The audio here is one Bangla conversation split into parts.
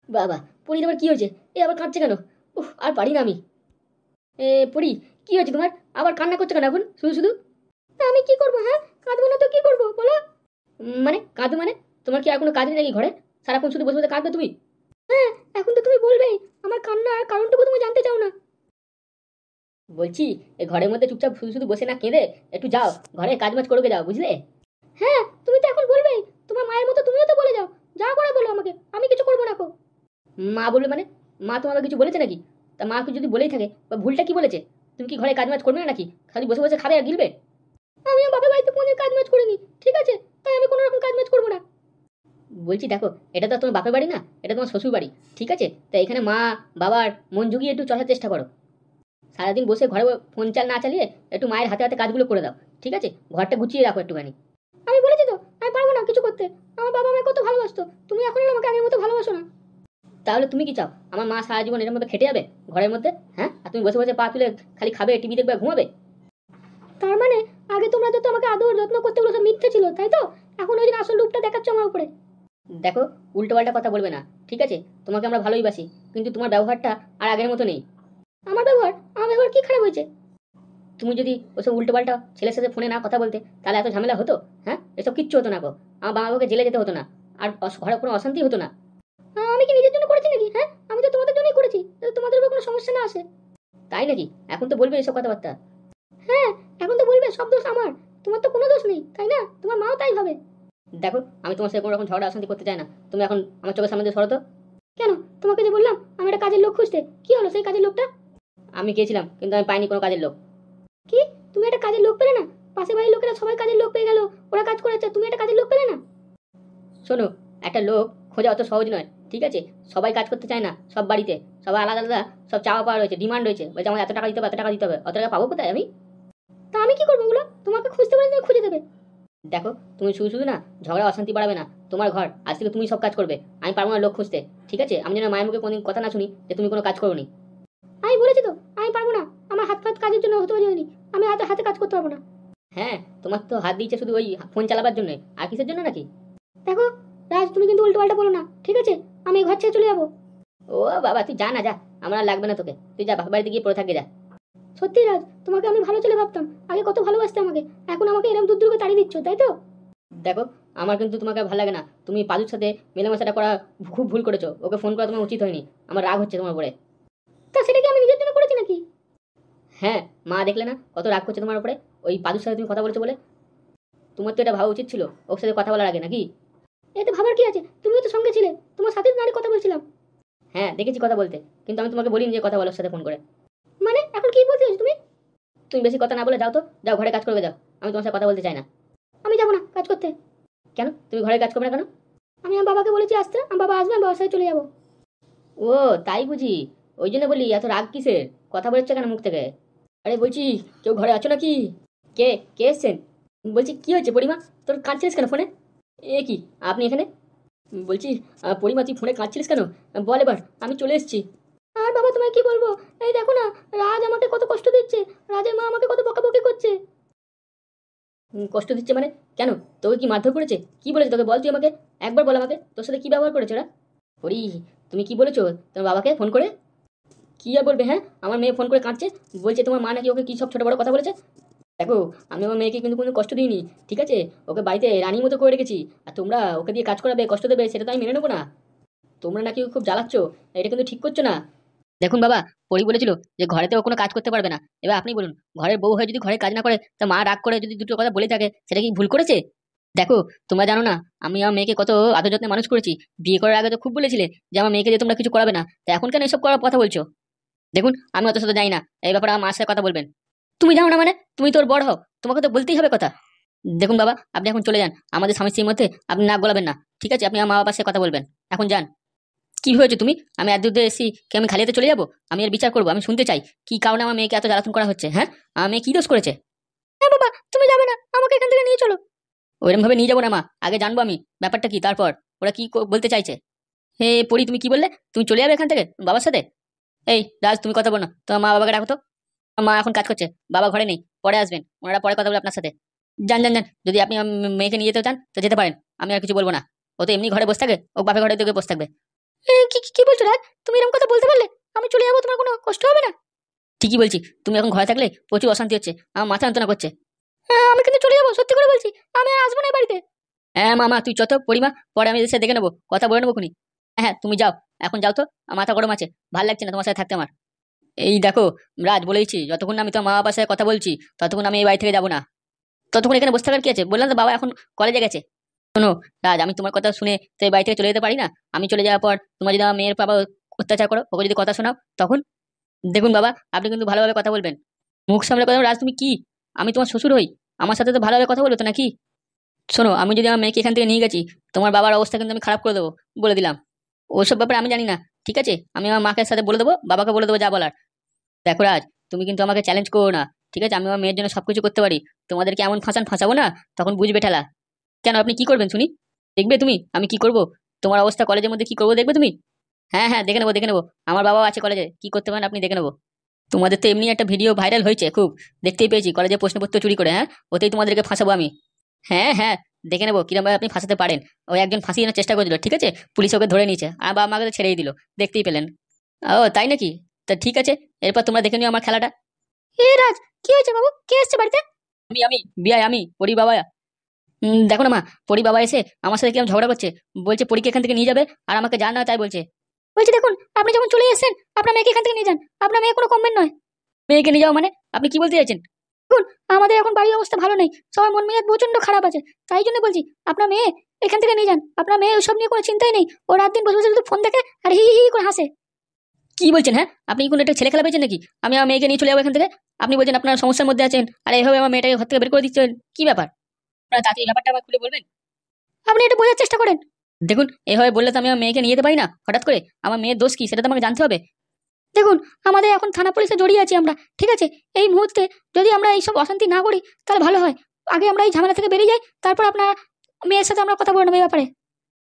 বাবা, পরির আবার কি হয়েছে? এ আবার কাঁদছে কেন? উফ, আর পারি না আমি। এ পরি, কি হয়েছে তোমার? আবার কান্না করছো কেন এখন শুধু শুধু? আমি কি করবো? হ্যাঁ, কাঁদবো না তো কি করবো বলো? মানে কাঁদো মানে? তোমার কি আর কোনো কাজ নেই নাকি ঘরে? সারাক্ষণ শুধু বসে বসে কাঁদবে তুমি? হ্যাঁ, এখন তো তুমি বলবেই। আমার কান্নার কারণটুকু তুমি জানতে চাও না? বলছি, এই ঘরের মধ্যে চুপচাপ শুধু শুধু বসে না কেঁদে একটু যাও, ঘরে কাজ বাজ করে যাও, বুঝলে? হ্যাঁ, তুমি তো এখন বলবেই। তোমার মায়ের মতো তুমিও তো বলে যাও। যা করে বলো আমাকে, আমি কিছু করবো না কো। মা বলবে মানে? মা তোমাকে কিছু বলেছে নাকি? তা মা কিছু যদি বলেই থাকে, বা ভুলটা কি বলেছে? তুমি কি ঘরে কাজ বাজ করবে না নাকি? খালি বসে বসে খাবে আর গিলবে? আমি আমার বাপের বাড়িতে কোনোদিন কাজ বাজ করিনি, ঠিক আছে? তাই আমি কোনো রকম কাজ বাজ করবো না। বলছি দেখো, এটা তো আর তোমার বাপের বাড়ি না, এটা তোমার শ্বশুর বাড়ি, ঠিক আছে? তাই এখানে মা বাবার মন জুগিয়ে একটু চলার চেষ্টা করো। সারাদিন বসে ঘরে ফোন চাল না চালিয়ে একটু মায়ের হাতে হাতে কাজগুলো করে দাও, ঠিক আছে? ঘরটা গুছিয়ে রাখো একটুখানি। আমি বলেছি তো, আমি পারবো না কিছু করতে। আমার বাবা আমায় কত ভালোবাসতো, তুমি এখন আর আমাকে আগের মতো ভালোবাসো না। তাহলে তুমি কি চাও আমার মা সারা জীবন এর মধ্যে খেটে যাবে ঘরের মধ্যে? হ্যাঁ, আর তুমি বসে বসে পা তুলে খালি খাবে, টিভি দেখবে, ঘুমাবে? তার মানে আগে তোমরা যত আমাকে আদর যত্ন করতে বলো সব মিথ্যে ছিল, তাই তো? এখন ওই দিন আসল রূপটা দেখাচ্ছ আমার উপরে। দেখো, উল্টো পাল্টা কথা বলবে না, ঠিক আছে? তোমাকে আমরা ভালোই বাসি, কিন্তু তোমার ব্যবহারটা আর আগের মতো নেই। আমার ব্যবহার কি খারাপ হয়েছে? তুমি যদি ওসব উল্টো পাল্টা ছেলের সাথে ফোনে না কথা বলতে, তাহলে এত ঝামেলা হতো? হ্যাঁ, এসব কিচ্ছু হতো না গো। আমার বাবা মাকে জেলে যেতে হতো না, আর ঘরে কোনো অশান্তি হতো না। আমি কি নিজের জন্য করেছি নাকি? হ্যাঁ, আমি তো তোমাদের জন্যই করেছি, যাতে তোমাদের উপর কোনো সমস্যা না আসে। তাই নাকি? এখন তো বলবে এসব কথাবার্তা। হ্যাঁ, এখন তো বলবে সব দোষ আমার। তোমার তো কোনো দোষ নেই, তাই না? তোমার মাও তাই ভাবে। দেখো, আমি তোমার সাথে কোনো রকম ঝগড়া অশান্তি করতে চাই না। তুমি এখন আমার চোখের সামনে দিয়ে সরো তো। কেন? তোমাকে যে বললাম আমি একটা কাজের লোক খুঁজতে, কি হলো সেই কাজের লোকটা? আমি গিয়েছিলাম, কিন্তু আমি পাইনি কোনো কাজের লোক। কি? তুমি একটা কাজের লোক পেলে না? পাশের বাড়ির লোকেরা সবাই কাজের লোক পেয়ে গেল, ওরা কাজ করেছে, তুমি একটা কাজের লোক পেলে না? শোনো, একটা লোক খোঁজা অত সহজ নয়, ঠিক আছে? সবাই কাজ করতে চায় না সব বাড়িতে। সবাই আলাদা আলাদা সব চাওয়া পাওয়া রয়েছে, ডিমান্ড রয়েছে, বলছে আমার এত টাকা দিতে হবে, এত টাকা দিতে হবে। অত টাকা পাবো কোথায় আমি? তা আমি কি করবো ওগুলো? তোমাকে খুঁজতে বলে তুমি খুঁজে দেবে। দেখো, তুমি শুধু শুধু না ঝগড়া অশান্তি বাড়াবে না। তোমার ঘর, আজ থেকে তুমি সব কাজ করবে। আমি পারবো না লোক খুঁজতে, ঠিক আছে? আমি যেন মায়ের মুখে কোনোদিন কথা না শুনি যে তুমি কোনো কাজ করোনি। আমি বলেছি তো, আমি পারবো না। আমার হাত ফাত কাজের জন্য হতে পারিনি। আমি হাতে হাতে কাজ করতে পারবো না। হ্যাঁ, তোমার তো হাত দিয়েছে শুধু ওই ফোন চালাবার জন্য, আর কিসের জন্য নাকি? দেখো রাজ, তুমি কিন্তু উল্টো পাল্টা বলো না, ঠিক আছে? আমি এই ঘর ছেড়ে চলে যাবো। ও বাবা, তুই যা না যা, আমার আর লাগবে না তোকে। তুই যা, বাপের বাড়িতে গিয়ে পড়ে থাকবে, যা। সত্যি রাজ, তোমাকে আমি ভালো ছেলে ভাবতাম। আগে কত ভালোবাসতে আমাকে, এখন আমাকে এরকম দূর দূরকে তাড়িয়ে দিচ্ছ, তাই তো? দেখো, আমার কিন্তু তোমাকে ভালো লাগে না। তুমি পাদুর সাথে মেলামেশাটা করা খুব ভুল করেছো। ওকে ফোন করা তোমার উচিত হয়নি। আমার রাগ হচ্ছে তোমার উপরে। তা সেটা কি আমি নিজের জন্য করেছি নাকি? হ্যাঁ, মা দেখলে না কত রাগ করছে তোমার উপরে, ওই পাদুর সাথে তুমি কথা বলেছো বলে। তোমার তো এটা ভাবা উচিত ছিল ওর সাথে কথা বলার আগে, নাকি? এতে ভাবার কি আছে? তুমিও তো সঙ্গে ছিলে, তোমার সাথে দাঁড়িয়ে কথা বলছিলাম। হ্যাঁ, দেখেছি কথা বলতে, কিন্তু আমি তোমাকে বলিনি যে কথা বলার সাথে ফোন করে। মানে এখন কি বলতে চাইছো তুমি? তুমি বেশি কথা না বলে যাও তো, যাও ঘরে কাজ করবে যাও। আমি তোমার সাথে কথা বলতে চাই না। আমি যাবো না কাজ করতে। কেন তুমি ঘরে কাজ করবে না কেন? আমি আমার বাবাকে বলেছি আসতে, আমার বাবা আসবে, আমি বাবার সাথে চলে যাবো। ও, তাই বুঝি? ওই জন্য বলি এত রাগ কিসের? কথা বলছে কেন মুখ থেকে? আরে বলছি, কেউ ঘরে আছো নাকি? কে? কে এসছেন? বলছি কি হয়েছে পরিমা? তোর কাঁদছিলিস কেন ফোনে? এ কি, আপনি এখানে? বলছি, পরিমা তুই ফোনে কাঁদছিলিস কেন? বল এবার, আমি চলে এসেছি। আর বাবা তোমায় কি বলবো? এই দেখো না, রাজ আমাকে কত কষ্ট দিচ্ছে। রাজের মা আমাকে কত বকাবকি করছে। কষ্ট দিচ্ছে মানে? কেন? তোকে কি মারধর করেছে? কি বলেছে তোকে? বল তুই আমাকে, একবার বল আমাকে, তোর সাথে কি ব্যবহার করেছে ওরা? হরি, তুমি কি বলেছো তোমার বাবাকে ফোন করে? কি আর বলবে? হ্যাঁ, আমার মেয়ে ফোন করে কাঁদছে, বলছে তোমার মা নাকি ওকে কি সব ছোট বড় কথা বলেছে। দেখো, আমি আমার মেয়েকে কিন্তু কোনো কষ্ট দিইনি, ঠিক আছে? ওকে বাড়িতে রানীর মতো করে রেখেছি, আর তোমরা ওকে দিয়ে কাজ করাবে, কষ্ট দেবে, সেটা তো আমি মেনে নেবো না। তোমরা নাকি খুব জ্বালাচ্ছ, এটা কিন্তু ঠিক করছো না। দেখুন বাবা, পরি বলেছিল যে ঘরেতে ও কোনো কাজ করতে পারবে না। এবার আপনি বলুন, ঘরের বউ হয়ে যদি ঘরে কাজ না করে, তা মা রাগ করে যদি দুটো কথা বলে থাকে, সেটা কি ভুল করেছে? দেখো, তোমরা জানো না আমি আমার মেয়েকে কত আদর যত্নে মানুষ করেছি। বিয়ে করার আগে তো খুব বলেছিলে যে আমার মেয়েকে দিয়ে তোমরা কিছু করাবে না, তা এখন কেন এসব করার কথা বলছো? দেখুন, আমি অত সাথে যাই না, এই ব্যাপারে আমার মার সাথে কথা বলবেন। তুমি যাও না মানে? তুমি তোর বড় হও, তোমাকে তো বলতেই হবে কথা। দেখুন বাবা, আপনি এখন চলে যান, আমাদের স্বামী স্ত্রীর মধ্যে আপনি নাক গলাবেন না, ঠিক আছে? আপনি আমার মা বাবার সাথে কথা বলবেন, এখন যান। কি হয়েছে তুমি? আমি এত দূর এসেছি কি আমি খালি হাতে চলে যাবো? আমি এর বিচার করবো, আমি শুনতে চাই কি কারণে আমার মেয়েকে এত জ্বালাতন করা হচ্ছে। হ্যাঁ, আমার মেয়ে কি দোষ করেছে? হ্যাঁ বাবা, তুমি যাবে না, আমাকে এখান থেকে নিয়ে চলো। ওইরকম ভাবে নিয়ে যাবো না মা, আগে জানবো আমি ব্যাপারটা কি, তারপর ওরা কি বলতে চাইছে। হে পরি, তুমি কি বললে? তুমি চলে যাবে এখান থেকে বাবার সাথে? এই রাজ, তুমি কথা বলো না, তোমার মা বাবাকে ডাকো তো। আমার মা এখন কাজ করছে, বাবা ঘরে নেই, পরে আসবেন, ওনারা পরে কথা বলে আপনার সাথে। যান যান যান, যদি আপনি আমার মেয়েকে নিয়ে যেতে চান তো যেতে পারেন, আমি আর কিছু বলবো না। ও তো এমনি ঘরে বসে থাকে, ও বাপের ঘরে তোকে বসে থাকবে। কি কি কি বলছো রাজ? তুমি এরকম কথা বলতে পারলে? আমি চলে যাবো, তোমার কোনো কষ্ট হবে না? ঠিকই বলছি, তুমি এখন ঘরে থাকলে প্রচুর অশান্তি হচ্ছে, আমার মাথা যন্ত্রণা করছে। হ্যাঁ, আমি কিন্তু চলে যাবো, সত্যি করে বলছি, আমি আর আসবো না এই বাড়িতে। হ্যাঁ মামা, তুই যত পরিমা, পরে আমি এসে দেখে নেবো, কথা বলে নেবো খুনি। হ্যাঁ তুমি যাও, এখন যাও তো, আমার মাথা গরম আছে, ভালো লাগছে না তোমার সাথে থাকতে আমার। এই দেখো রাজ, বলেইছি যতক্ষণ না আমি তোমার মা বাবার সাথে কথা বলছি ততক্ষণ আমি এই বাড়ি থেকে যাবো না। ততক্ষণ এখানে বসে থাকার কি আছে? বললাম তো বাবা এখন কলেজে গেছে। শোনো রাজ, আমি তোমার কথা শুনে তো এই বাড়ি থেকে চলে যেতে পারি না। আমি চলে যাওয়ার পর তোমার যদি আমার মেয়ের বাবা অত্যাচার করো, ওকে যদি কথা শোনাও তখন? দেখুন বাবা, আপনি কিন্তু ভালোভাবে কথা বলবেন, মুখ সামলে কথা বলবেন। রাজ তুমি কি, আমি তোমার শ্বশুর হই, আমার সাথে তো ভালোভাবে কথা বলবে তো নাকি? শোনো, আমি যদি আমার মেয়েকে এখান থেকে নিয়ে গেছি, তোমার বাবার অবস্থা কিন্তু আমি খারাপ করে দেবো, বলে দিলাম। ওসব ব্যাপারে আমি জানি না, ঠিক আছে? আমি আমার মাকে সাথে বলে দেবো, বাবাকে বলে দেবো যা বলার। দেখো রাজ, তুমি কিন্তু আমাকে চ্যালেঞ্জ করো না, ঠিক আছে? আমি আমার মেয়ের জন্য সবকিছু করতে পারি, তোমাদেরকে এমন ফাঁসাবো না, তখন বুঝবে ঠেলা। কেন, আপনি কি করবেন শুনি? দেখবে তুমি আমি কি করব, তোমার অবস্থা কলেজের মধ্যে কি করবো দেখবে তুমি। হ্যাঁ হ্যাঁ, দেখে নেবো দেখে নেবো, আমার বাবাও আছে কলেজে, কি করতে পারেন আপনি দেখে নেবো। তোমাদের তো এমনি একটা ভিডিও ভাইরাল হয়েছে খুব, দেখতেই পেয়েছি, কলেজে প্রশ্নপত্র চুরি করে, হ্যাঁ ওতেই তোমাদেরকে ফাঁসাবো আমি। হ্যাঁ হ্যাঁ, দেখে নেবো কিরম ভাবে আপনি ফাঁসাতে পারেন। ওই একজন ফাঁসিয়ে চেষ্টা করেছিল, ঠিক আছে, পুলিশ ওকে ধরে নিয়েছে, আর বাবা মাকে তো ছেড়েই দিল, দেখতেই পেলেন। ও তাই নাকি? তা ঠিক আছে, এরপর তোমরা দেখে নিও আমার খেলাটা। এ রাজ, কি হয়েছে বাবু, কে এসছে বাড়িতে? আমি বিয়াই, আমি পরি বাবা। দেখো না মা, পরি বাবা এসে আমার সাথে কিরম ঝগড়া করছে, বলছে পরীকে এখান থেকে নিয়ে যাবে, আর আমাকে যা না তাই বলছে। বলছি দেখুন, আপনি যখন চলে এসেছেন, আপনার মেয়েকে এখান থেকে নিয়ে যান, আপনার মেয়ে কোনো কমবেন নয়। মেয়েকে নিয়ে যাও মানে? আপনি কি বলতে চাইছেন? দেখুন, আমাদের এখন বাড়ির অবস্থা ভালো নেই, সবার মন মেজাজ প্রচন্ড খারাপ আছে, তাই জন্য বলছি আপনার মেয়ে এখান থেকে নিয়ে যান। আপনার মেয়ে ওসব নিয়ে কোনো চিন্তাই নেই, ও রাত দিন বসে বসে শুধু ফোন দেখে আর হি হি হি করে হাসে। কি বলছেন? হ্যাঁ, আপনি কোনো একটা ছেলে খেলা পেয়েছেন নাকি? আমি আমার মেয়েকে নিয়ে চলে যাবো এখান থেকে? আপনি বলছেন আপনার সমস্যার মধ্যে আছেন, আর এভাবে আমার মেয়েটাকে ঘর থেকে বের করে দিচ্ছেন, কি ব্যাপার? আপনার তাড়াতাড়ি ব্যাপারটা আমার খুলে বলবেন। আপনি এটা বোঝার চেষ্টা করেন। দেখুন, এভাবে বললে তো আমি আমার মেয়েকে নিয়ে যেতে পারি না হঠাৎ করে, আমার মেয়ের দোষ কি সেটা তো আমাকে জানতে হবে। দেখুন, আমাদের এখন থানা পুলিশে জড়িয়ে আছি আমরা, ঠিক আছে? এই মুহূর্তে যদি আমরা এইসব অশান্তি না করি তাহলে ভালো হয়। আগে আমরা এই ঝামেলা থেকে বেরিয়ে যাই, তারপর আপনার মেয়ের সাথে আমরা কথা বলে নেবো এই ব্যাপারে।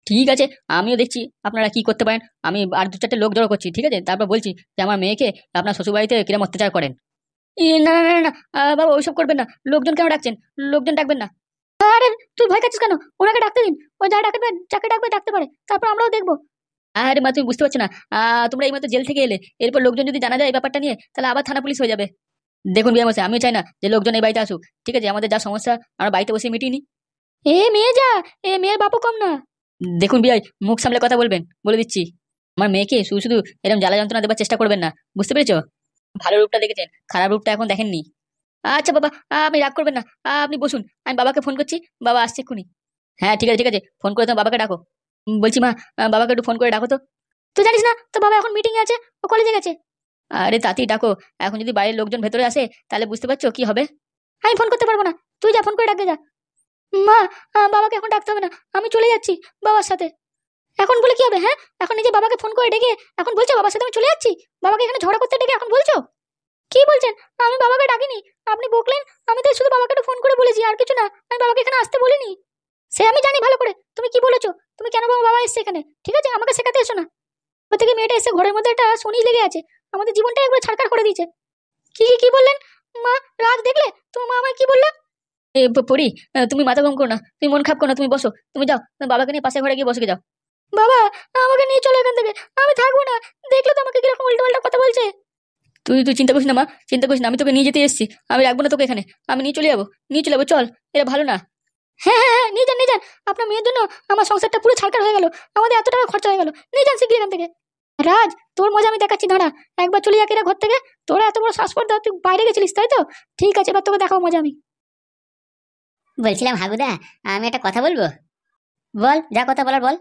ঠিক আছে, আমিও দেখছি আপনারা কি করতে পারেন। আমি আর দু চারটে লোক জড়ো করছি, ঠিক আছে? তারপর বলছি যে আমার মেয়েকে আপনার শ্বশুরবাড়িতে কিরম অত্যাচার করেন। না না না না, বাবা ওইসব করবেন না, লোকজন কেন ডাকছেন? লোকজন ডাকবেন না। আরে তুই ভয় খাচ্ছিস কেন? ওনাকে ডাকতে দিন, ও যা ডাকবে, যাকে ডাকবে ডাকতে পারে, তারপর আমরাও দেখবো। আরে মা, তুমি বুঝতে পারছো না, তোমরা এই মাত্র জেল থেকে এলে, এরপর লোকজন যদি জানা যায় এই ব্যাপারটা নিয়ে, তাহলে আবার থানা পুলিশ হয়ে যাবে। দেখুন বিয়ে মশাই, আমিও চাই না যে লোকজন এই বাড়িতে আসুক, ঠিক আছে? আমাদের যা সমস্যা আমরা বাড়িতে বসে মিটিয়ে নি। এ মেয়ে যা, এ মেয়ের বাপও কম না। দেখুন বিয়াই, মুখ সামলে কথা বলবেন, বলে দিচ্ছি। আমার মেয়েকে শুধু শুধু এরকম জ্বালা যন্ত্রণা দেবার চেষ্টা করবেন না, বুঝতে পেরেছো? ভালো রূপটা দেখেছেন, খারাপ রূপটা এখন দেখেননি। আচ্ছা বাবা, আপনি রাগ করবেন না, আপনি বসুন, আমি বাবাকে ফোন করছি, বাবা আসছে এক্ষুনি। হ্যাঁ ঠিক আছে ঠিক আছে, ফোন করে তোমার বাবাকে ডাকো। বলছি মা, বাবাকে একটু ফোন করে ডাকো তো। তুই জানিস না তো বাবা এখন মিটিং আছে, ও কলেজে গেছে। আরে তাতেই ডাকো, এখন যদি বাইরের লোকজন ভেতরে আসে তাহলে বুঝতে পারছো কি হবে। আমি ফোন করতে পারবো না, তুই যা ফোন করে ডাকতে যা। মা, বাবাকে এখন ডাকতে হবে না, আমি চলে যাচ্ছি বাবার সাথে। এখন বলে কি হবে? হ্যাঁ, এখন নিজে বাবাকে ফোন করে ডেকে এখন বলছো বাবার সাথে আমি চলে যাচ্ছি? বাবাকে এখানে ঝগড়া করতে ডেকে এখন বলছো? কি বলছেন? আমি বাবাকে ডাকিনি, আপনি বকলেন, আমি তো শুধু বাবাকে একটু ফোন করে বলেছি, আর কিছু না, আমি বাবাকে এখানে আসতে বলিনি। সে আমি জানি ভালো করে, তুমি কি বলেছো, তুমি কেন বাবা বাবা এসছে এখানে, ঠিক আছে? আমাকে শেখাতে এসো না। ওর থেকে মেয়েটা এসে ঘরের মধ্যে একটা শনি লেগে আছে, আমাদের জীবনটা একবার ছাড়কার করে দিয়েছে। কি কি কি বললেন মা? রাগ দেখলে তোমার মা আমায় কি বললো? পড়ি, তুমি মাথা গরম করো না, তুমি মন খারাপ করো না, তুমি বসো, তুমি যাও, তুমি বাবাকে নিয়ে পাশে ঘরে গিয়ে বসে যাও। বাবা, আমাকে নিয়ে চলো এখান থেকে, আমি থাকবো না। দেখলে তো আমাকে কিরকম উল্টো পাল্টা কথা বলছে। তুই তুই চিন্তা করিস না মা, চিন্তা করিস না, আমি তোকে নিয়ে যেতে এসেছি, আমি রাখবো না তোকে এখানে, আমি নিয়ে চলে যাবো, নিয়ে চলে যাবো, চল, এটা ভালো না। হ্যাঁ হ্যাঁ হ্যাঁ, নিয়ে যান নিয়ে যান, আপনার মেয়ের জন্য আমার সংসারটা পুরো ছাড়কার হয়ে গেল, আমাদের এত টাকা খরচা হয়ে গেল, নিয়ে যান শিগগির এখান থেকে। রাজ, তোর মজা আমি দেখাচ্ছি, দাঁড়া, একবার চলে যাক এরা ঘর থেকে। তোরা এত বড় শ্বাস পড়তে তুই বাইরে গেছিলিস তাই তো? ঠিক আছে, এবার তোকে দেখাও মজা আমি। বলছিলাম হাগুদা, আমি একটা কথা বলবো। বল, যা কথা বলার বল।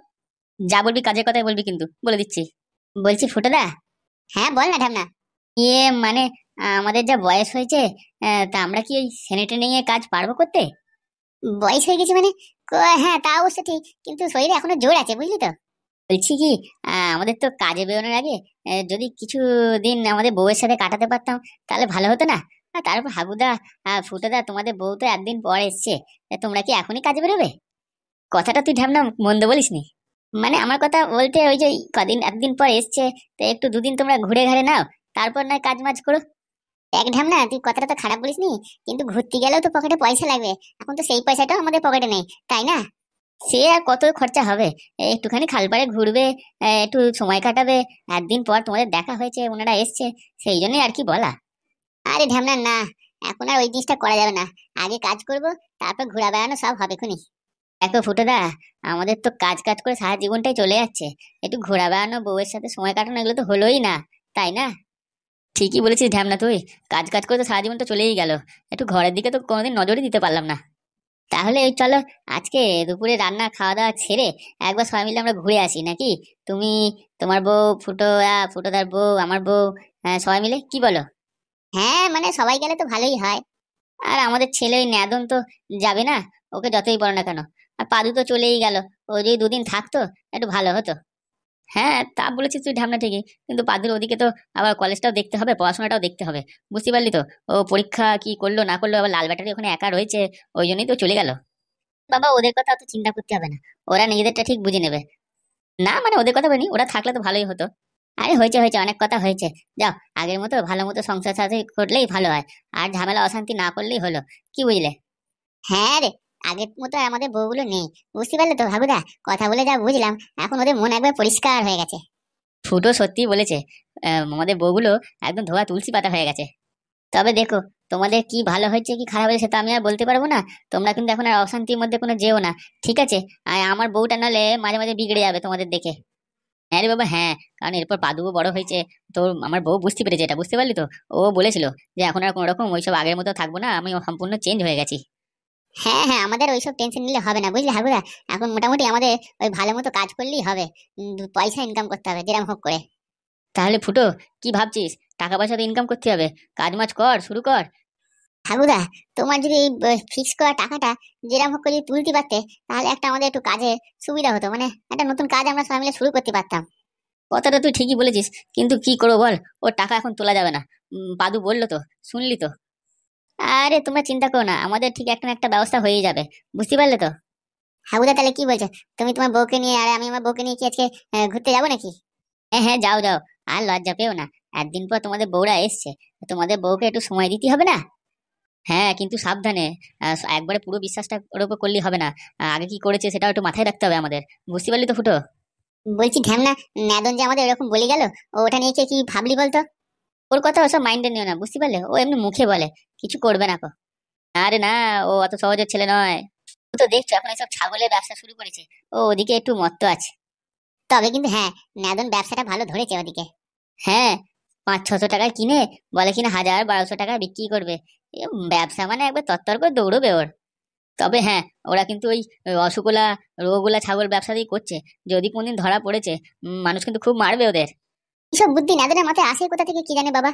যা বলবি কাজের কথাই বলবি কিন্তু, বলে দিচ্ছি। বলছি ফুটোদা। হ্যাঁ বল না ঢামনা। মানে আমাদের যা বয়স হয়েছে, তা আমরা কি ওই সেনেটে নিয়ে কাজ পারবো করতে? বয়স হয়ে গেছে মানে? হ্যাঁ তা অবশ্য ঠিক, কিন্তু শরীরে এখনো জোর আছে, বুঝলি তো। বলছি কি, আমাদের তো কাজে বেরোনোর আগে যদি কিছু দিন আমাদের বউয়ের সাথে কাটাতে পারতাম তাহলে ভালো হতো না? আর তারপর হাগুদা, ফুটোদা, তোমাদের বউ তো একদিন পর এসছে, তোমরা কি এখনই কাজে বেরোবে? কথাটা তুই ঢ্যামনা মন্দ বলিসনি। মানে আমার কথা বলতে ওই যে কদিন একদিন পর এসছে, তো একটু দুদিন তোমরা ঘুরে ঘাড়ে নাও, তারপর নয় কাজ মাজ করো। এক ঢ্যামনা, তুই কথাটা তো খারাপ বলিসনি, কিন্তু ঘুরতে গেলেও তো পকেটে পয়সা লাগবে, এখন তো সেই পয়সাটাও আমাদের পকেটে নেই, তাই না? সে আর কত খরচা হবে, এই একটুখানি খালপাড়ে ঘুরবে, একটু সময় কাটাবে। একদিন পর তোমাদের দেখা হয়েছে, ওনারা এসছে, সেই জন্যই আর কি বলা। আরে ঢ্যামনা না, এখন আর ওই জিনিসটা করা যাবে না। আগে কাজ করব, তারপর ঘোরা বেড়ানো সব হবে খুনি। দেখো ফুটোদা, আমাদের তো কাজ কাজ করে সারা জীবনটাই চলে যাচ্ছে, একটু ঘোরা বেড়ানো, বউয়ের সাথে সময় কাটানো, এগুলো তো হলোই না, তাই না? ঠিকই বলেছিস ঢ্যামনা তুই, কাজ কাজ করে তো সারা জীবন তো চলেই গেল, একটু ঘরের দিকে তো কোনোদিন নজরই দিতে পারলাম না। তাহলে ওই চলো, আজকে দুপুরে রান্না খাওয়া দাওয়া ছেড়ে একবার সবাই মিলে আমরা ঘুরে আসি নাকি? তুমি, তোমার বউ, ফুটোদার বউ, আমার বউ, সবাই মিলে, কি বলো? হ্যাঁ মানে সবাই গেলে তো ভালোই হয়। আর আমাদের ছেলে ওই ন্যাদন তো যাবে না, ওকে যতই বলো না কেন। আর পাদু তো চলেই গেল, ও যদি দুদিন থাকতো একটু ভালো হতো। হ্যাঁ তা বলেছিস তুই ঢামনা ঠিকই, কিন্তু পাদুর ওদিকে তো আবার কলেজটাও দেখতে হবে, পড়াশোনাটাও দেখতে হবে, বুঝতে পারলি তো? ও পরীক্ষা কি করলো না করলো, আবার লাল ব্যাটারি ওখানে একা রয়েছে, ওই জন্যই তো চলে গেল। বাবা ওদের কথা অত চিন্তা করতে হবে না, ওরা নিজেদেরটা ঠিক বুঝে নেবে। না মানে ওদের কথা বলিনি, ওরা থাকলে তো ভালোই হতো। আরে হয়েছে হয়েছে, অনেক কথা হয়েছে, যাও। আগের মতো ভালো মতো সংসার সাথে করলেই ভালো হয়, আর ঝামেলা অশান্তি না করলেই হলো, কি বুঝলে? হ্যাঁ রে, আগের মতো আর আমাদের বউগুলো নেই, বুঝতে পারলে তো ভাবুদা? কথা বলে যা বুঝলাম, এখন ওদের মন একবার পরিষ্কার হয়ে গেছে। ফুটো সত্যি বলেছে, আমাদের বউগুলো একদম ধোয়া তুলসী পাতা হয়ে গেছে। তবে দেখো, তোমাদের কি ভালো হয়েছে কি খারাপ হয়েছে সেটা আমি আর বলতে পারবো না। তোমরা কিন্তু এখন আর অশান্তির মধ্যে কোনো যেও না, ঠিক আছে? আর আমার বউটা নালে মাঝে মাঝে বিগড়ে যাবে তোমাদের দেখে। হ্যাঁ রে বাবা হ্যাঁ, কারণ এরপর পাদুও বড় হয়েছে, তো আমার বউ বুঝতে পেরেছে, এটা বুঝতে পারলি তো? ও বলেছিল যে এখন আর কোনো রকম ওইসব আগের মতো থাকবো না, আমি সম্পূর্ণ চেঞ্জ হয়ে গেছি। হ্যাঁ হ্যাঁ, আমাদের ওইসব টেনশন নিলে হবে না, বুঝলি হাগুদা? এখন মোটামুটি আমাদের ওই ভালো মতো কাজ করলেই হবে, পয়সা ইনকাম করতে হবে যেরকম হোক করে। তাহলে ফুটো, কি ভাবছিস? টাকা পয়সা তো ইনকাম করতে হবে, কাজ মাজ কর, শুরু কর। হাগুদা, তোমার যদি ফিক্স করা টাকাটা যেরকম হোক করে যদি তুলতে পারতে, তাহলে একটা আমাদের একটু কাজে সুবিধা হতো, মানে একটা নতুন কাজ আমরা সবাই মিলে শুরু করতে পারতাম। কথাটা তুই ঠিকই বলেছিস, কিন্তু কি করবো বল, ওর টাকা এখন তোলা যাবে না। পাদু বললো তো, শুনলি তো? আরে তোমরা চিন্তা করো না, আমাদের ঠিক একটা না একটা ব্যবস্থা হয়ে যাবে, বুঝতে পারলে তো? হাগুদা তাহলে কি বলছো, তুমি তোমার বউকে নিয়ে আর আমি আমার বউকে নিয়ে কি আজকে ঘুরতে যাবো নাকি? হ্যাঁ হ্যাঁ, যাও যাও, আর লজ্জা পেও না, একদিন পর তোমাদের বউরা এসছে, তোমাদের বউকে একটু সময় দিতে হবে না? হ্যাঁ কিন্তু সাবধানে, একবারে পুরো বিশ্বাসটা ওর উপর করলেই হবে না, আগে কি করেছে সেটাও একটু মাথায় রাখতে হবে আমাদের, বুঝতে পারলি তো ফুটো? বলছি ঢ্যামনা, ন্যাদন যে আমাদের এরকম বলে গেল, ওটা নিয়ে কি ভাবলি বলতো? ওর কথা ওসব মাইন্ডে নিও না, বুঝতে পারলে? ও এমনি মুখে বলে, কিছু করবে না কো। আরে না, ও অত সহজের ছেলে নয়। ও তো দেখছো এখন এসব ছাগলের ব্যবসা শুরু করেছে, ও ওদিকে একটু মত্ত আছে। তবে কিন্তু হ্যাঁ, ন্যাদন ব্যবসাটা ভালো ধরেছে ওদিকে। হ্যাঁ, 500-600 টাকায় কিনে বলে কিনা 1000-1200 টাকা বিক্রি করবে। এ ব্যবসা মানে একবার তত্তর করে দৌড়বে ওর। তবে হ্যাঁ, ওরা কিন্তু ওই অসুখোলা রোগোলা ছাগল ব্যবসা দিয়ে করছে, যদি কোনদিন ধরা পড়েছে, মানুষ কিন্তু খুব মারবে ওদের। এসব বুদ্ধি নাদের মাথায় আসে কোথা থেকে কি জানে বাবা।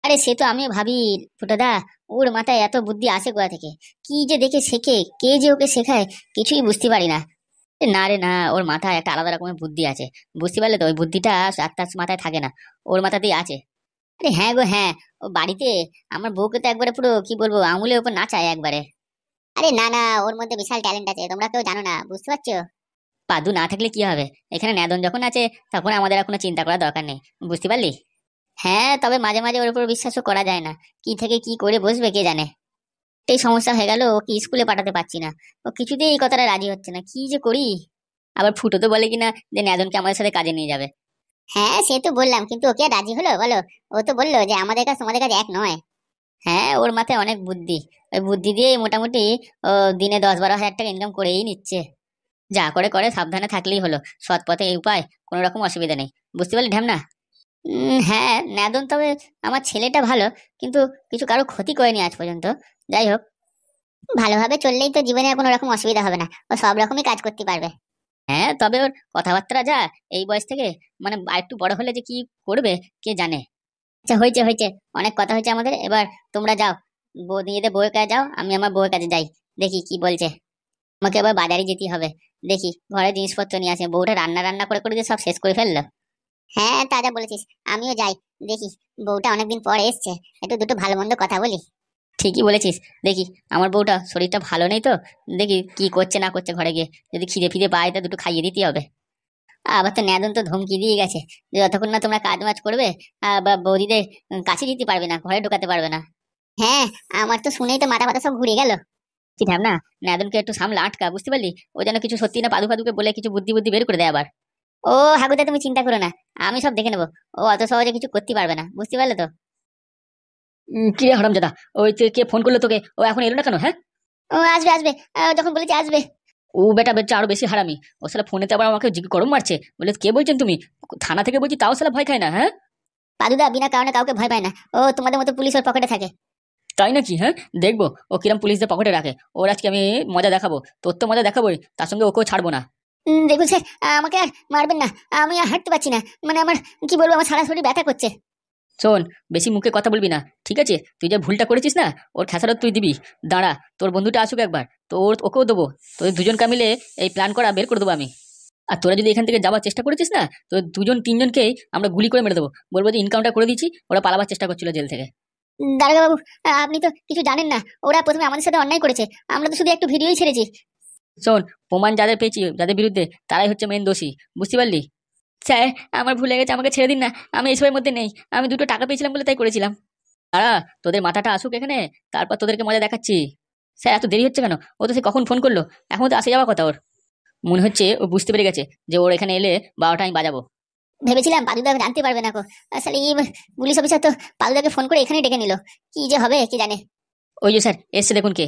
আরে সে তো আমিও ভাবি ফুটোদা, ওর মাথায় এত বুদ্ধি আসে কোথা থেকে, কি যে দেখে শেখে, কে যে ওকে শেখায়, কিছুই বুঝতে পারি না। না রে না, ওর মাথায় একটা আলাদা রকমের বুদ্ধি আছে, বুঝতে পারলে তো? ওই বুদ্ধিটা আর তার মাথায় থাকে না, ওর মাথাতেই আছে। আরে হ্যাঁ গো হ্যাঁ, ও বাড়িতে আমার বউকে তো একবারে পুরো কি বলবো, আঙুলের উপর নাচায় একবারে। আরে না না, ওর মধ্যে বিশাল ট্যালেন্ট আছে, তোমরা কেউ জানো না, বুঝতে পারছো? পাদু না থাকলে কি হবে, এখানে ন্যাদন যখন আছে তখন আমাদের আর কোনো চিন্তা করার দরকার নেই, বুঝতে পারলি? হ্যাঁ তবে মাঝে মাঝে ওর উপর বিশ্বাসও করা যায় না, কি থেকে কি করে বসবে কে জানে। এই সমস্যা হয়ে গেল, ওকে স্কুলে পাঠাতে পারছি না, ও কিছুতেই এই কথাটা রাজি হচ্ছে না, কি যে করি। আবার ফুটো তো বলে কিনা যে ন্যাদনকে আমাদের সাথে কাজে নিয়ে যাবে। হ্যাঁ সে তো বললাম, কিন্তু ওকে আর রাজি হলো বলো? ও তো বললো যে আমাদের কাছে তোমাদের কাছে এক নয়। হ্যাঁ ওর মাথায় অনেক বুদ্ধি, ওই বুদ্ধি দিয়ে মোটামুটি ও দিনে 10-12 হাজার টাকা ইনকাম করেই নিচ্ছে। যা করে করে, সাবধানে থাকলেই হলো, সৎ পথে এই উপায়, কোনো রকম অসুবিধা নেই, বুঝতে পারলি ঢ্যামনা? হ্যাঁ ন্যাদন, তবে আমার ছেলেটা ভালো, কিন্তু কিছু কারো ক্ষতি করেনি আজ পর্যন্ত। যাই হোক, ভালোভাবে চললেই তো জীবনে আর কোনো রকম অসুবিধা হবে না, ও সব রকমই কাজ করতে পারবে। হ্যাঁ তবে ওর কথাবার্তা যা, এই বয়স থেকে, মানে আরেকটু বড় হলে যে কি করবে কে জানে। আচ্ছা হয়েছে হয়েছে, অনেক কথা হয়েছে আমাদের, এবার তোমরা যাও, বউ নিজেদের বউয়ের কাছে যাও, আমি আমার বউয়ের কাছে যাই, দেখি কি বলছে। আমাকে আবার বাজারে যেতে হবে, দেখি ঘরের জিনিসপত্র নিয়ে আসে, বউটা রান্না রান্না করে করে দিয়ে সব শেষ করে ফেললো। হ্যাঁ তা যা বলেছিস, আমিও যাই, দেখি বউটা অনেকদিন পর এসছে, একটু দুটো ভালো মন্দ কথা বলি। ঠিকই বলেছিস, দেখি আমার বউটা শরীরটা ভালো নেই তো, দেখি কি করছে না করছে ঘরে গিয়ে, যদি খিদে ফিদে পায় তা দুটো খাইয়ে দিতে হবে। আবার তো ন্যাদন তো ধমকি দিয়ে গেছে যে যতক্ষণ না তোমরা কাজ মাজ করবে, বা বৌদিদের কাছে দিতে পারবে না, ঘরে ঢোকাতে পারবে না। হ্যাঁ, আমার তো শুনেই তো মাথা ফাতা সব ঘুরে গেল। ঢ্যামনা, নাদনকে একটু সামলা আটকা, বুঝতে পারলি? ও যেন কিছু সত্যি না পাদু ফাদুকে বলে কিছু বুদ্ধি বুদ্ধি বের করে দেয় আবার। ও হাগুদা, তুমি চিন্তা করো না, আমি সব দেখে নেবো। ও অত সহজে কিছু করতে পারবে না, বুঝতে পারলে তো? কি রে হারামজাদা, ওই কে ফোন করলো তোকে? ও এখন এলো না কেন? হ্যাঁ, ও আসবে আসবে, যখন বলেছে আসবে। ও বেটা বেটা আরো বেশি হারামি। ও শালা ফোনেতে আবার আমাকে গরম মারছে, বলে কে বলছেন তুমি? থানা থেকে বলছি তাও শালা ভয় খায় না। হ্যাঁ, পাদুদা বিনা কারণে কাউকে ভয় পায় না, ও তোমাদের মতো পুলিশের পকেটে থাকে। তাই নাকি? হ্যাঁ, দেখবো ও কিরম পুলিশদের পকেটে রাখে। ওর আজকে আমি মজা দেখাবো। তোর তো মজা দেখাবোই, তার সঙ্গে ওকেও ছাড়বো না। দেখুন স্যার, আমাকে আর মারবেন না, আমি আর হাঁটতে পারছি না, মানে আমার কি বলবো, আমার সারা শরীর ব্যথা করছে। শোন, বেশি মুখে কথা বলবি না, ঠিক আছে? তুই যে ভুলটা করেছিস না, ওর খেসারত তুই দিবি। দাঁড়া, তোর বন্ধুটা আসুক একবার, তো ওকেও দেবো। তোদের দুজনকে মিলে এই প্ল্যান করা বের করে দেবো আমি। আর তোরা যদি এখান থেকে যাওয়ার চেষ্টা করেছিস না, তো দুজন তিনজনকেই আমরা গুলি করে মেরে দেবো। বলবো যে ইনকাউন্টার করে দিয়েছি, ওরা পালাবার চেষ্টা করছিল জেল থেকে। দারোগা বাবু, আপনি তো কিছু জানেন না, ওরা প্রথমে আমাদের সাথে অন্যায় করেছে, আমরা তো শুধু একটু ভিডিওই ছেড়েছি। শোন, প্রমাণ যাদের পেয়েছি, যাদের বিরুদ্ধে, তারাই হচ্ছে মেন দোষী, বুঝতে পারলি? স্যার, আমার ভুলে গেছে, আমাকে ছেড়ে দিন না, আমি এসবের মধ্যে নেই। আমি দুটো টাকা পেয়েছিলাম বলে তাই করেছিলাম। তোদের মাথাটা আসুক এখানে, তারপর তোদেরকে মজা দেখাচ্ছি। স্যার, এত দেরি হচ্ছে কেন? ও তো সে কখন ফোন করলো, এখন তো আসে যাওয়ার কথা ওর। মনে হচ্ছে ও বুঝতে পেরে গেছে যে ওর এখানে এলে 12টা আমি বাজাবো। ভেবেছিলাম পাদুদা জানতে পারবে না গো, আসলে এই পুলিশ অফিসার তো পাদুদাকে ফোন করে এখানে ডেকে নিল, কি যে হবে কি জানে। ওই যে স্যার এসছে, দেখুন কে।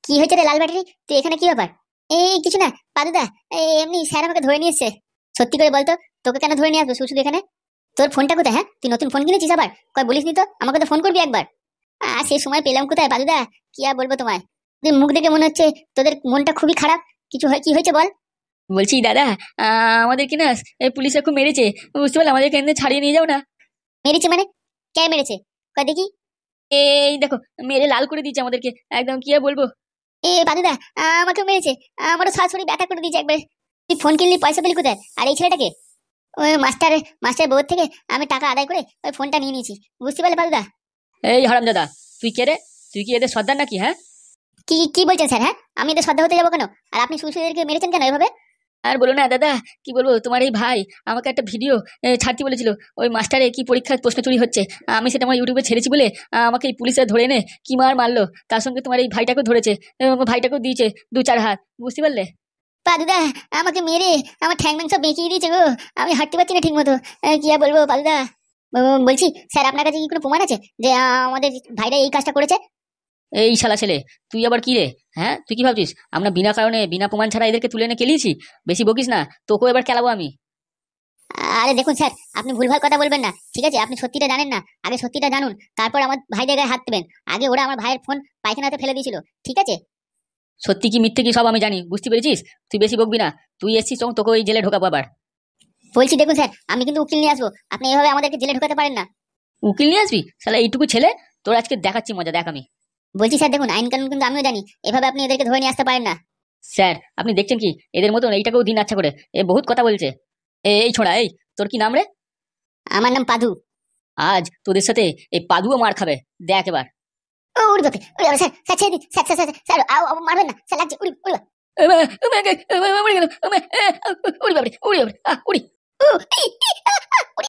কি হয়েছে রে লাল ব্যাটারি, তুই এখানে কি ব্যাপার? এই কিছু না পাদুদা, এমনি স্যার আমাকে ধরে নিয়ে এসছে। সত্যি করে বলতো, তোকে কেন ধরে নিয়ে আসবে শুধু এখানে? তোর ফোনটা কোথায়? হ্যাঁ, তুই নতুন ফোন কিনেছিস আবার? কই বলিসনি তো, আমাকে তো ফোন করবি একবার। সে সময় পেলাম কোথায় পাদুদা, কি আর বলবো তোমায়। তুই মুখ দেখে মনে হচ্ছে তোদের মনটা খুবই খারাপ। কিছু কি হয়েছে বল। বলছি দাদা, আমাদের কি না এই পুলিশে খুব মেরেছে, বুঝতে পারলে? আমাদেরকে এনে ছাড়িয়ে নিয়ে যাও না। মেরেছে মানে? কে মেরেছে? কই দেখি। এই দেখো, মেরে লাল করে দিয়েছে আমাদেরকে, একদম কি আর বলবো। পাদুদা, আমাকে মেরেছে, আমারও সরাসরি ব্যথা করে দিয়েছে একবার। তুই ফোন কিনলি, পয়সা পেলি কোথায়? আর এই ছেলেটাকে? ওই মাস্টার বউর থেকে আমি টাকা আদায় করে ওই ফোনটা নিয়ে নিয়েছি, বুঝতে পারলে পাদুদা? এই হারামজাদা, তুই কে রে? তুই কি এদের সর্দার নাকি? হ্যাঁ, কি কি বলছেন স্যার? হ্যাঁ, আমি এদের শ্রদ্ধা হতে যাবো কেন? আর আপনি সুশীলদেরকে মেরেছেন কেন এভাবে? আর বলো না দাদা, কি বলবো, তোমার এই ভাই আমাকে একটা ভিডিও ছাড়তে বলেছিল। ওই মাস্টারে কি পরীক্ষার প্রশ্ন চুরি হচ্ছে, আমি সেটা আমার ইউটিউবে ছেড়েছি বলে আমাকে এই পুলিশে ধরে এনে কি মারলো। তার সঙ্গে তোমার এই ভাইটাকেও ধরেছে, আমার ভাইটাকেও দিয়েছে 2-4 হাত, বুঝতে পারলে? পাদুদা, আমাকে মেরে আমার ঠ্যাং ম্যাং সব বেঁকিয়ে দিয়েছে গো, আমি হাঁটতে পারছি না ঠিক মতো। কি আর বলবো পাদুদা। বলছি স্যার, আপনার কাছে কি কোনো প্রমাণ আছে যে আমাদের ভাইরা এই কাজটা করেছে? এই শালা ছেলে, তুই আবার কি রে? হ্যাঁ, তুই কি ভাবছিস আমরা বিনা কারণে বিনা প্রমাণ ছাড়া এদেরকে তুলে এনে কেলিয়েছি? বেশি বকিস না, তোকেও এবার খেলাবো আমি। আরে দেখুন স্যার, আপনি ভুলভাল কথা বলবেন না, ঠিক আছে? আপনি সত্যিটা জানেন না, আগে সত্যিটা জানুন, তারপর আমার ভাইদের গায়ে হাত দেবেন। আগে ওরা আমার ভাইয়ের ফোন পায়খানাতে ফেলে দিয়েছিল, ঠিক আছে? সত্যি কি মিথ্যে কি সব আমি জানি, বুঝতে পেরেছিস? তুই বেশি বকবি না, তুই এসছিস তখন তোকে ওই জেলে ঢোকাবো আবার। বলছি দেখুন স্যার, আমি কিন্তু উকিল নিয়ে আসবো, আপনি এভাবে আমাদেরকে জেলে ঢোকাতে পারেন না। উকিল নিয়ে আসবি? শালা এইটুকু ছেলে, তোর আজকে দেখাচ্ছি মজা, দেখ আমি। বলছি স্যার দেখুন, আইন কানুন কিন্তু আমিও জানি, এভাবে আপনি এদেরকে ধরে নিয়ে আসতে পারেন না। স্যার, আপনি দেখছেন কি এদের মতন এইটাকেও দিন আচ্ছা করে? এ বহুত কথা বলছে। এই ছোড়া, এই তোর কি নাম রে? আমার নাম পাদু। আজ তোদের সাথে এই পাদুও মার খাবে, দেখ এবার। ও উড়ি বাপে, উড়ি বাপে, স্যার স্যার ছেড়ে দিন, স্যার স্যার স্যার স্যার, মারবেন না স্যার, লাগছে, উড়ি উড়ি বাপে। উড়ি বাবারে, উড়ি বাবারে, উড়ি। উ, ই, ই, উড়ি।